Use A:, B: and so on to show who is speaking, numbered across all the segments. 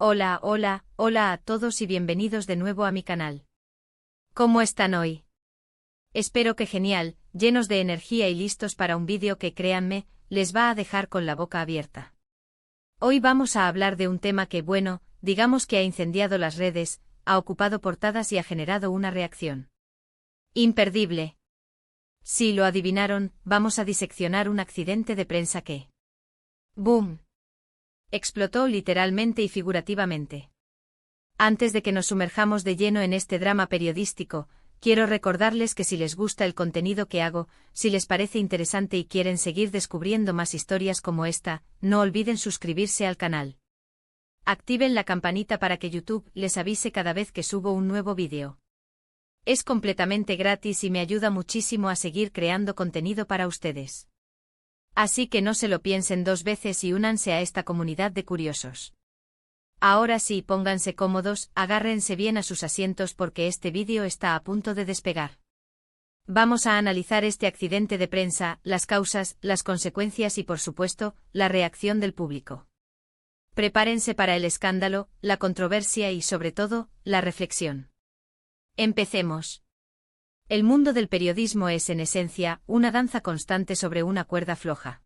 A: Hola, hola, hola a todos y bienvenidos de nuevo a mi canal. ¿Cómo están hoy? Espero que genial, llenos de energía y listos para un vídeo que, créanme, les va a dejar con la boca abierta. Hoy vamos a hablar de un tema que, bueno, digamos que ha incendiado las redes, ha ocupado portadas y ha generado una reacción imperdible. Si lo adivinaron, vamos a diseccionar un accidente de prensa que ¡boom! Explotó literalmente y figurativamente. Antes de que nos sumerjamos de lleno en este drama periodístico, quiero recordarles que si les gusta el contenido que hago, si les parece interesante y quieren seguir descubriendo más historias como esta, no olviden suscribirse al canal. Activen la campanita para que YouTube les avise cada vez que subo un nuevo vídeo. Es completamente gratis y me ayuda muchísimo a seguir creando contenido para ustedes. Así que no se lo piensen dos veces y únanse a esta comunidad de curiosos. Ahora sí, pónganse cómodos, agárrense bien a sus asientos porque este vídeo está a punto de despegar. Vamos a analizar este accidente de prensa, las causas, las consecuencias y por supuesto, la reacción del público. Prepárense para el escándalo, la controversia y sobre todo, la reflexión. Empecemos. El mundo del periodismo es, en esencia, una danza constante sobre una cuerda floja.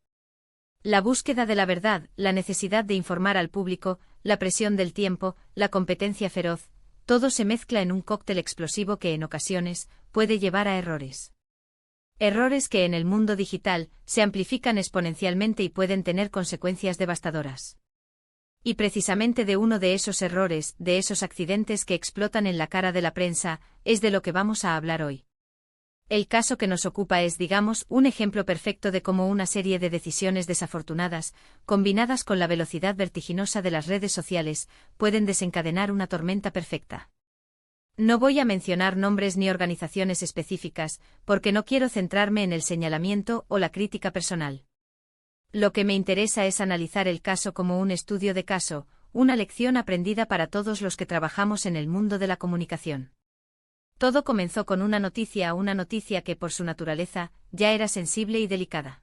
A: La búsqueda de la verdad, la necesidad de informar al público, la presión del tiempo, la competencia feroz, todo se mezcla en un cóctel explosivo que en ocasiones puede llevar a errores. Errores que en el mundo digital se amplifican exponencialmente y pueden tener consecuencias devastadoras. Y precisamente de uno de esos errores, de esos accidentes que explotan en la cara de la prensa, es de lo que vamos a hablar hoy. El caso que nos ocupa es, digamos, un ejemplo perfecto de cómo una serie de decisiones desafortunadas, combinadas con la velocidad vertiginosa de las redes sociales, pueden desencadenar una tormenta perfecta. No voy a mencionar nombres ni organizaciones específicas, porque no quiero centrarme en el señalamiento o la crítica personal. Lo que me interesa es analizar el caso como un estudio de caso, una lección aprendida para todos los que trabajamos en el mundo de la comunicación. Todo comenzó con una noticia que por su naturaleza, ya era sensible y delicada.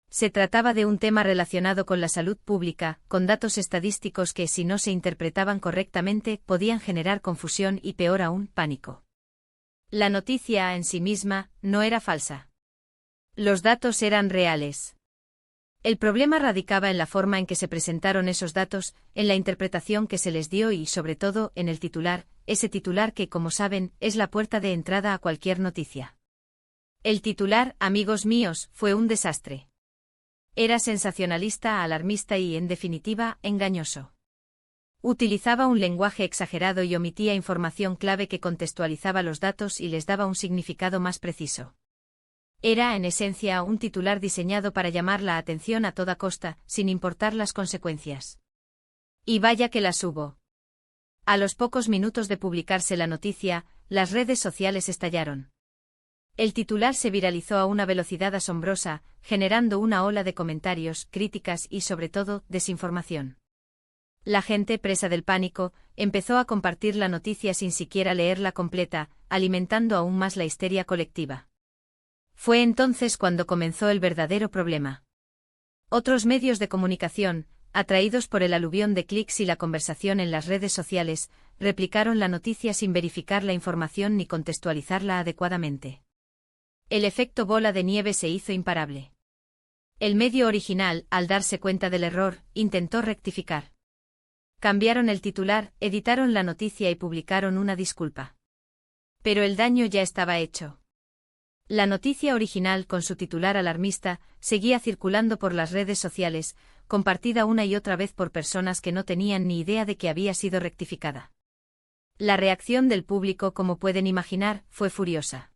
A: Se trataba de un tema relacionado con la salud pública, con datos estadísticos que, si no se interpretaban correctamente, podían generar confusión y, peor aún, pánico. La noticia en sí misma no era falsa. Los datos eran reales. El problema radicaba en la forma en que se presentaron esos datos, en la interpretación que se les dio y, sobre todo, en el titular, ese titular que, como saben, es la puerta de entrada a cualquier noticia. El titular, amigos míos, fue un desastre. Era sensacionalista, alarmista y, en definitiva, engañoso. Utilizaba un lenguaje exagerado y omitía información clave que contextualizaba los datos y les daba un significado más preciso. Era, en esencia, un titular diseñado para llamar la atención a toda costa, sin importar las consecuencias. Y vaya que las hubo. A los pocos minutos de publicarse la noticia, las redes sociales estallaron. El titular se viralizó a una velocidad asombrosa, generando una ola de comentarios, críticas y, sobre todo, desinformación. La gente, presa del pánico, empezó a compartir la noticia sin siquiera leerla completa, alimentando aún más la histeria colectiva. Fue entonces cuando comenzó el verdadero problema. Otros medios de comunicación, atraídos por el aluvión de clics y la conversación en las redes sociales, replicaron la noticia sin verificar la información ni contextualizarla adecuadamente. El efecto bola de nieve se hizo imparable. El medio original, al darse cuenta del error, intentó rectificar. Cambiaron el titular, editaron la noticia y publicaron una disculpa. Pero el daño ya estaba hecho. La noticia original, con su titular alarmista, seguía circulando por las redes sociales, compartida una y otra vez por personas que no tenían ni idea de que había sido rectificada. La reacción del público, como pueden imaginar, fue furiosa.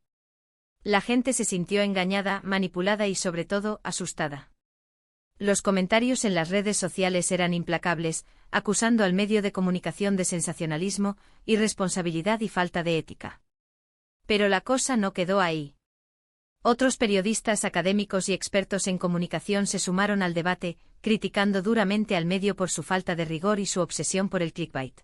A: La gente se sintió engañada, manipulada y, sobre todo, asustada. Los comentarios en las redes sociales eran implacables, acusando al medio de comunicación de sensacionalismo, irresponsabilidad y falta de ética. Pero la cosa no quedó ahí. Otros periodistas académicos y expertos en comunicación se sumaron al debate, criticando duramente al medio por su falta de rigor y su obsesión por el clickbait.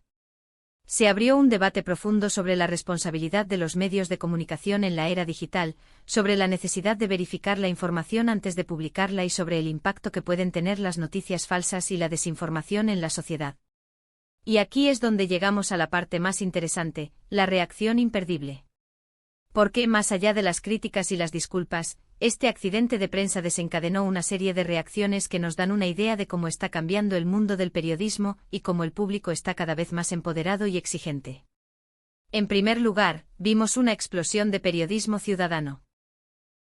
A: Se abrió un debate profundo sobre la responsabilidad de los medios de comunicación en la era digital, sobre la necesidad de verificar la información antes de publicarla y sobre el impacto que pueden tener las noticias falsas y la desinformación en la sociedad. Y aquí es donde llegamos a la parte más interesante, la reacción imperdible. Porque, más allá de las críticas y las disculpas, este accidente de prensa desencadenó una serie de reacciones que nos dan una idea de cómo está cambiando el mundo del periodismo y cómo el público está cada vez más empoderado y exigente. En primer lugar, vimos una explosión de periodismo ciudadano.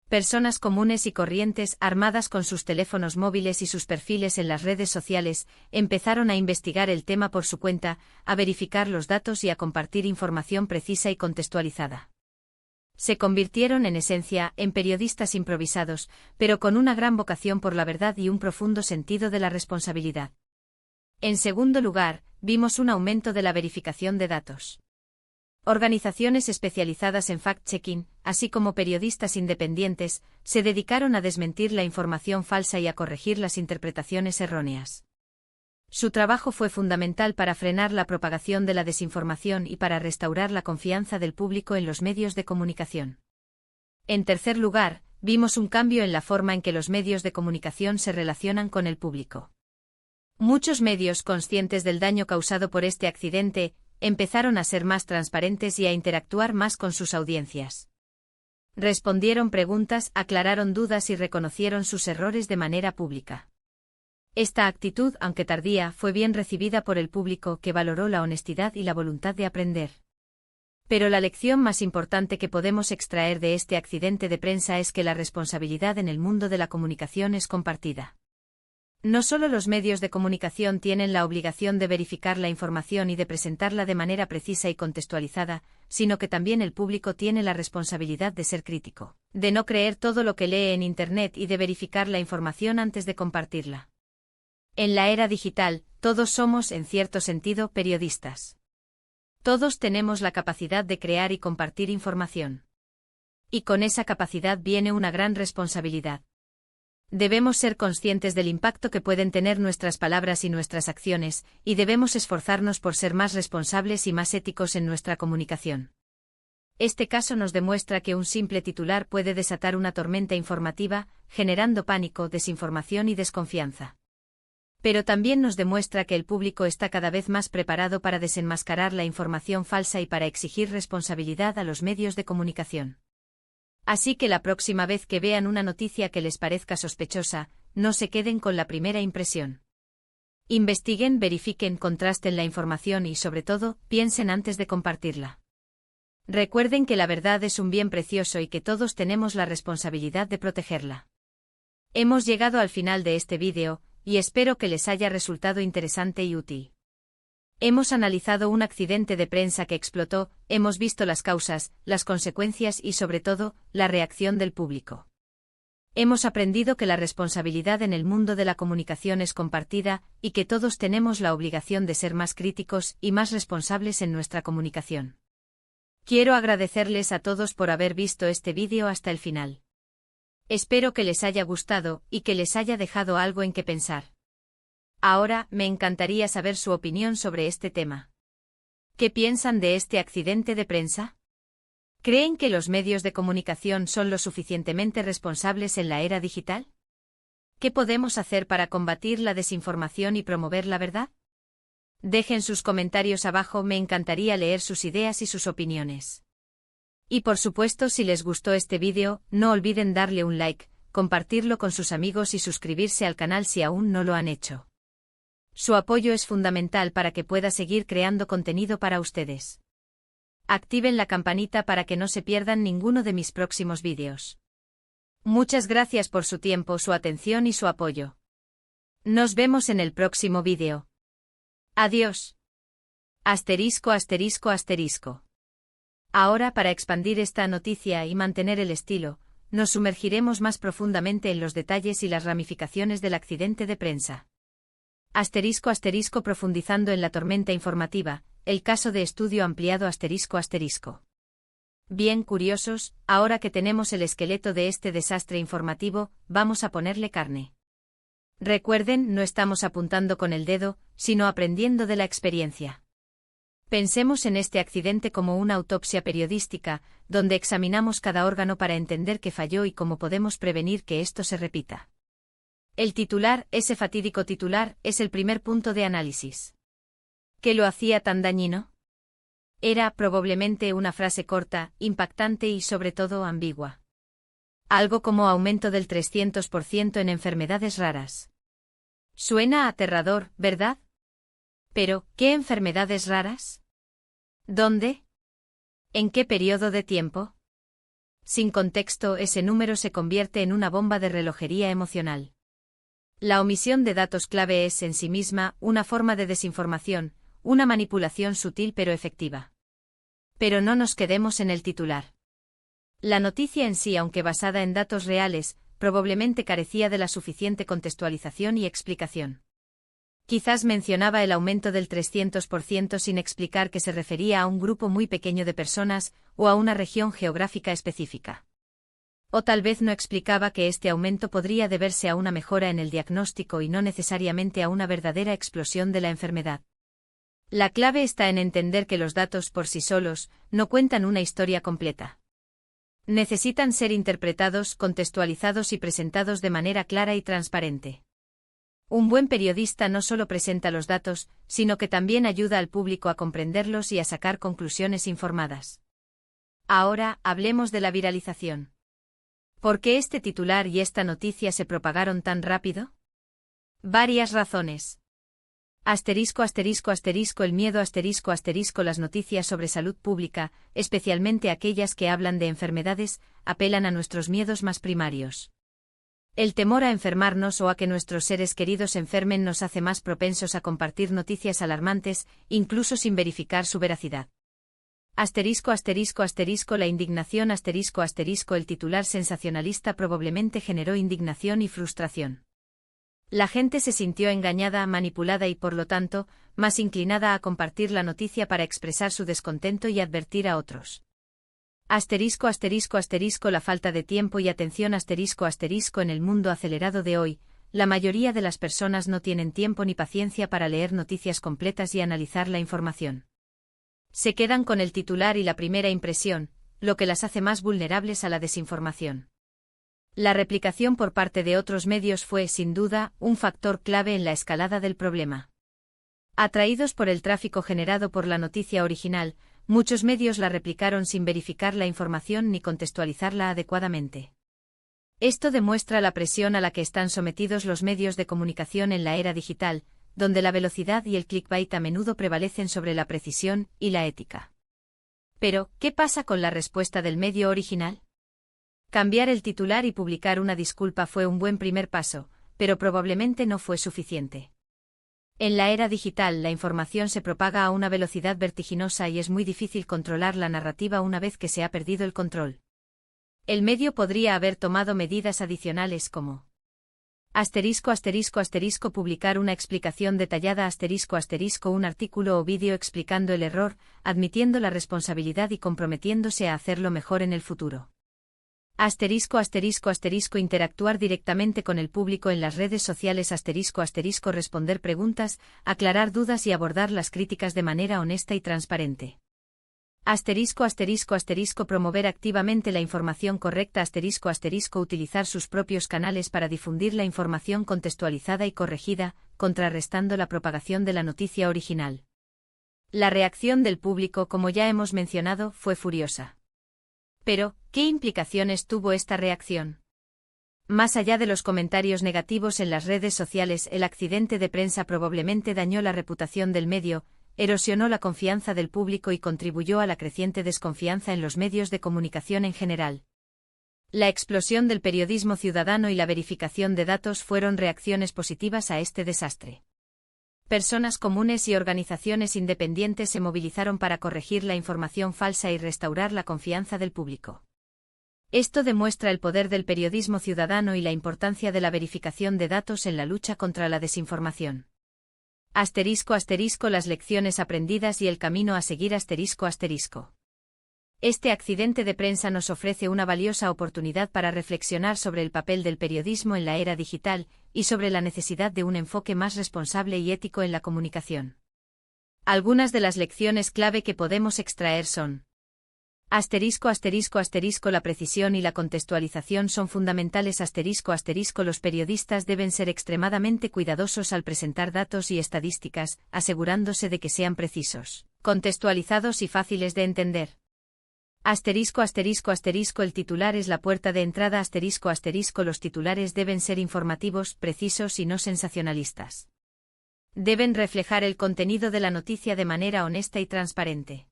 A: Personas comunes y corrientes, armadas con sus teléfonos móviles y sus perfiles en las redes sociales, empezaron a investigar el tema por su cuenta, a verificar los datos y a compartir información precisa y contextualizada. Se convirtieron en esencia en periodistas improvisados, pero con una gran vocación por la verdad y un profundo sentido de la responsabilidad. En segundo lugar, vimos un aumento de la verificación de datos. Organizaciones especializadas en fact-checking, así como periodistas independientes, se dedicaron a desmentir la información falsa y a corregir las interpretaciones erróneas. Su trabajo fue fundamental para frenar la propagación de la desinformación y para restaurar la confianza del público en los medios de comunicación. En tercer lugar, vimos un cambio en la forma en que los medios de comunicación se relacionan con el público. Muchos medios, conscientes del daño causado por este accidente, empezaron a ser más transparentes y a interactuar más con sus audiencias. Respondieron preguntas, aclararon dudas y reconocieron sus errores de manera pública. Esta actitud, aunque tardía, fue bien recibida por el público, que valoró la honestidad y la voluntad de aprender. Pero la lección más importante que podemos extraer de este accidente de prensa es que la responsabilidad en el mundo de la comunicación es compartida. No solo los medios de comunicación tienen la obligación de verificar la información y de presentarla de manera precisa y contextualizada, sino que también el público tiene la responsabilidad de ser crítico, de no creer todo lo que lee en Internet y de verificar la información antes de compartirla. En la era digital, todos somos, en cierto sentido, periodistas. Todos tenemos la capacidad de crear y compartir información. Y con esa capacidad viene una gran responsabilidad. Debemos ser conscientes del impacto que pueden tener nuestras palabras y nuestras acciones, y debemos esforzarnos por ser más responsables y más éticos en nuestra comunicación. Este caso nos demuestra que un simple titular puede desatar una tormenta informativa, generando pánico, desinformación y desconfianza. Pero también nos demuestra que el público está cada vez más preparado para desenmascarar la información falsa y para exigir responsabilidad a los medios de comunicación. Así que la próxima vez que vean una noticia que les parezca sospechosa, no se queden con la primera impresión. Investiguen, verifiquen, contrasten la información y, sobre todo, piensen antes de compartirla. Recuerden que la verdad es un bien precioso y que todos tenemos la responsabilidad de protegerla. Hemos llegado al final de este vídeo, y espero que les haya resultado interesante y útil. Hemos analizado un accidente de prensa que explotó, hemos visto las causas, las consecuencias y, sobre todo, la reacción del público. Hemos aprendido que la responsabilidad en el mundo de la comunicación es compartida, y que todos tenemos la obligación de ser más críticos y más responsables en nuestra comunicación. Quiero agradecerles a todos por haber visto este vídeo hasta el final. Espero que les haya gustado y que les haya dejado algo en que pensar. Ahora, me encantaría saber su opinión sobre este tema. ¿Qué piensan de este accidente de prensa? ¿Creen que los medios de comunicación son lo suficientemente responsables en la era digital? ¿Qué podemos hacer para combatir la desinformación y promover la verdad? Dejen sus comentarios abajo, me encantaría leer sus ideas y sus opiniones. Y por supuesto, si les gustó este vídeo, no olviden darle un like, compartirlo con sus amigos y suscribirse al canal si aún no lo han hecho. Su apoyo es fundamental para que pueda seguir creando contenido para ustedes. Activen la campanita para que no se pierdan ninguno de mis próximos vídeos. Muchas gracias por su tiempo, su atención y su apoyo. Nos vemos en el próximo vídeo. Adiós. Asterisco, asterisco, asterisco. Ahora, para expandir esta noticia y mantener el estilo, nos sumergiremos más profundamente en los detalles y las ramificaciones del accidente de prensa. Asterisco, asterisco, profundizando en la tormenta informativa, el caso de estudio ampliado asterisco, asterisco. Bien, curiosos, ahora que tenemos el esqueleto de este desastre informativo, vamos a ponerle carne. Recuerden, no estamos apuntando con el dedo, sino aprendiendo de la experiencia. Pensemos en este accidente como una autopsia periodística, donde examinamos cada órgano para entender qué falló y cómo podemos prevenir que esto se repita. El titular, ese fatídico titular, es el primer punto de análisis. ¿Qué lo hacía tan dañino? Era probablemente una frase corta, impactante y sobre todo ambigua. Algo como aumento del 300% en enfermedades raras. Suena aterrador, ¿verdad? Pero, ¿qué enfermedades raras? ¿Dónde? ¿En qué periodo de tiempo? Sin contexto, ese número se convierte en una bomba de relojería emocional. La omisión de datos clave es en sí misma una forma de desinformación, una manipulación sutil pero efectiva. Pero no nos quedemos en el titular. La noticia en sí, aunque basada en datos reales, probablemente carecía de la suficiente contextualización y explicación. Quizás mencionaba el aumento del 300% sin explicar que se refería a un grupo muy pequeño de personas o a una región geográfica específica. O tal vez no explicaba que este aumento podría deberse a una mejora en el diagnóstico y no necesariamente a una verdadera explosión de la enfermedad. La clave está en entender que los datos por sí solos no cuentan una historia completa. Necesitan ser interpretados, contextualizados y presentados de manera clara y transparente. Un buen periodista no solo presenta los datos, sino que también ayuda al público a comprenderlos y a sacar conclusiones informadas. Ahora, hablemos de la viralización. ¿Por qué este titular y esta noticia se propagaron tan rápido? Varias razones. Asterisco asterisco asterisco el miedo asterisco asterisco las noticias sobre salud pública, especialmente aquellas que hablan de enfermedades, apelan a nuestros miedos más primarios. El temor a enfermarnos o a que nuestros seres queridos enfermen nos hace más propensos a compartir noticias alarmantes, incluso sin verificar su veracidad. Asterisco asterisco asterisco la indignación asterisco asterisco el titular sensacionalista probablemente generó indignación y frustración. La gente se sintió engañada, manipulada y por lo tanto, más inclinada a compartir la noticia para expresar su descontento y advertir a otros. Asterisco asterisco asterisco la falta de tiempo y atención asterisco asterisco en el mundo acelerado de hoy, la mayoría de las personas no tienen tiempo ni paciencia para leer noticias completas y analizar la información. Se quedan con el titular y la primera impresión, lo que las hace más vulnerables a la desinformación. La replicación por parte de otros medios fue, sin duda, un factor clave en la escalada del problema. Atraídos por el tráfico generado por la noticia original, muchos medios la replicaron sin verificar la información ni contextualizarla adecuadamente. Esto demuestra la presión a la que están sometidos los medios de comunicación en la era digital, donde la velocidad y el clickbait a menudo prevalecen sobre la precisión y la ética. Pero, ¿qué pasa con la respuesta del medio original? Cambiar el titular y publicar una disculpa fue un buen primer paso, pero probablemente no fue suficiente. En la era digital la información se propaga a una velocidad vertiginosa y es muy difícil controlar la narrativa una vez que se ha perdido el control. El medio podría haber tomado medidas adicionales como asterisco asterisco asterisco publicar una explicación detallada asterisco asterisco un artículo o vídeo explicando el error, admitiendo la responsabilidad y comprometiéndose a hacerlo mejor en el futuro. Asterisco asterisco asterisco interactuar directamente con el público en las redes sociales asterisco asterisco responder preguntas, aclarar dudas y abordar las críticas de manera honesta y transparente. Asterisco asterisco asterisco promover activamente la información correcta asterisco asterisco utilizar sus propios canales para difundir la información contextualizada y corregida, contrarrestando la propagación de la noticia original. La reacción del público, como ya hemos mencionado, fue furiosa. Pero, ¿qué implicaciones tuvo esta reacción? Más allá de los comentarios negativos en las redes sociales, el accidente de prensa probablemente dañó la reputación del medio, erosionó la confianza del público y contribuyó a la creciente desconfianza en los medios de comunicación en general. La explosión del periodismo ciudadano y la verificación de datos fueron reacciones positivas a este desastre. Personas comunes y organizaciones independientes se movilizaron para corregir la información falsa y restaurar la confianza del público. Esto demuestra el poder del periodismo ciudadano y la importancia de la verificación de datos en la lucha contra la desinformación. Asterisco asterisco las lecciones aprendidas y el camino a seguir asterisco asterisco. Este accidente de prensa nos ofrece una valiosa oportunidad para reflexionar sobre el papel del periodismo en la era digital y sobre la necesidad de un enfoque más responsable y ético en la comunicación. Algunas de las lecciones clave que podemos extraer son: Asterisco asterisco asterisco La precisión y la contextualización son fundamentales. Asterisco asterisco Los periodistas deben ser extremadamente cuidadosos al presentar datos y estadísticas, asegurándose de que sean precisos, contextualizados y fáciles de entender. Asterisco asterisco asterisco El titular es la puerta de entrada. Asterisco asterisco Los titulares deben ser informativos, precisos y no sensacionalistas. Deben reflejar el contenido de la noticia de manera honesta y transparente.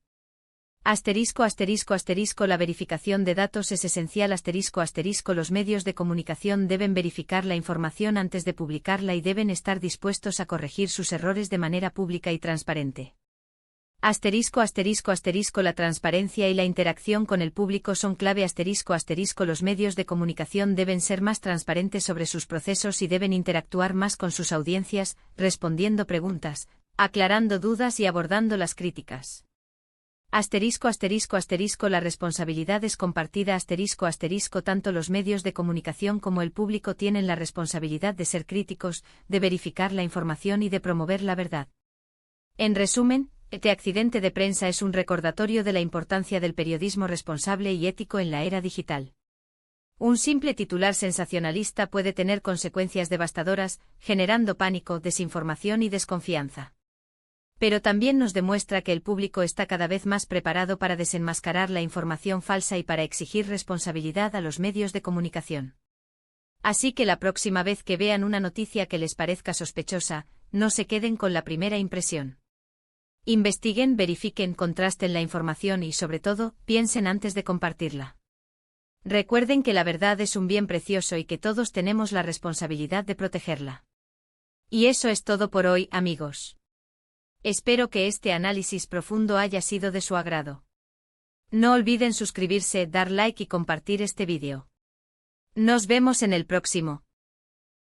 A: Asterisco asterisco asterisco La verificación de datos es esencial. Asterisco asterisco Los medios de comunicación deben verificar la información antes de publicarla y deben estar dispuestos a corregir sus errores de manera pública y transparente. Asterisco asterisco asterisco La transparencia y la interacción con el público son clave. Asterisco asterisco Los medios de comunicación deben ser más transparentes sobre sus procesos y deben interactuar más con sus audiencias, respondiendo preguntas, aclarando dudas y abordando las críticas. Asterisco asterisco asterisco La responsabilidad es compartida. Asterisco asterisco Tanto los medios de comunicación como el público tienen la responsabilidad de ser críticos, de verificar la información y de promover la verdad. En resumen, este accidente de prensa es un recordatorio de la importancia del periodismo responsable y ético en la era digital. Un simple titular sensacionalista puede tener consecuencias devastadoras, generando pánico, desinformación y desconfianza. Pero también nos demuestra que el público está cada vez más preparado para desenmascarar la información falsa y para exigir responsabilidad a los medios de comunicación. Así que la próxima vez que vean una noticia que les parezca sospechosa, no se queden con la primera impresión. Investiguen, verifiquen, contrasten la información y, sobre todo, piensen antes de compartirla. Recuerden que la verdad es un bien precioso y que todos tenemos la responsabilidad de protegerla. Y eso es todo por hoy, amigos. Espero que este análisis profundo haya sido de su agrado. No olviden suscribirse, dar like y compartir este vídeo. Nos vemos en el próximo.